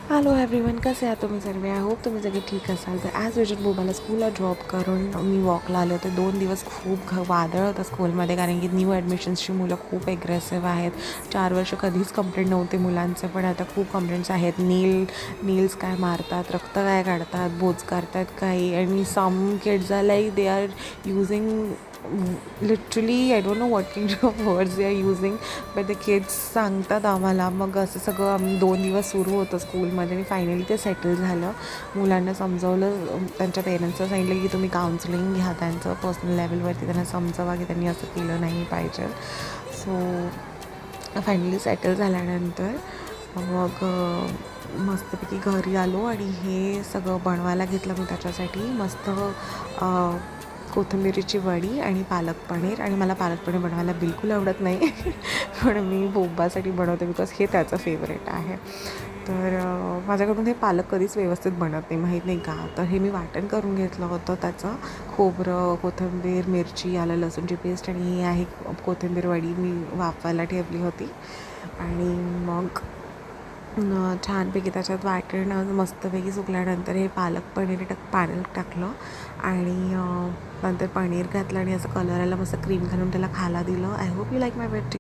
Hello everyone, कसे आहात तुम्ही सर्व? आय होप तुम्ही सगळे ठीक असाल. तर ॲज युजल बोबाला स्कूलला ड्रॉप करून मी वॉकला आले होते. 2 दिवस खूप वादळ होतं स्कूलमध्ये, कारण की न्यू ॲडमिशन्सची मुलं खूप ॲग्रेसिव्ह आहेत. 4 वर्ष कधीच कंप्लेंट नव्हते मुलांचे, पण आता खूप कंप्लेंट्स आहेत. नील्स काय मारतात, रक्त काय काढतात, बोच करतात काही, आणि some kids are like they are using literally I don't know what kind of words they are using, but the kids सांगतात आम्हाला. मग असं सगळं आम्ही 2 दिवस सुरू होतं स्कूलमध्ये, आणि फायनली ते सेटल झालं. मुलांना समजवलं, त्यांच्या पेरेंट्सला सांगितलं की तुम्ही काउन्सिलिंग घ्या त्यांचं पर्सनल लेवलवरती, त्यांना समजावा की त्यांनी असं केलं नाही पाहिजे. सो फायनली सेटल झाल्यानंतर मग मस्तपैकी घरी आलो आणि हे सगळं बनवायला घेतलं मी त्याच्यासाठी. मस्त कोथिंबिरीची वडी आणि पालक पनीर. आणि मला पालक पनीर बनवायला बिलकुल आवडत नाही पण मी बोब्बासाठी बनवते बिकॉज हे त्याचं फेवरेट आहे. तर माझ्याकडून हे पालक कधीच व्यवस्थित बनत नाही, माहीत नाही का. तर हे मी वाटण करून घेतलं होतं त्याचं. खोबरं, कोथिंबीर, मिरची, आलं लसूणची पेस्ट, आणि ही आहे कोथिंबीर वडी मी वाफवायला ठेवली होती. आणि मग छानपैकी त्याच्यात वाटण मस्तपैकी सुकल्यानंतर हे पालक टाकलं, आणि नंतर पनीर घातलं, आणि असं कलर आला मस्त क्रीम घालून त्याला खायला दिलं. I hope you like my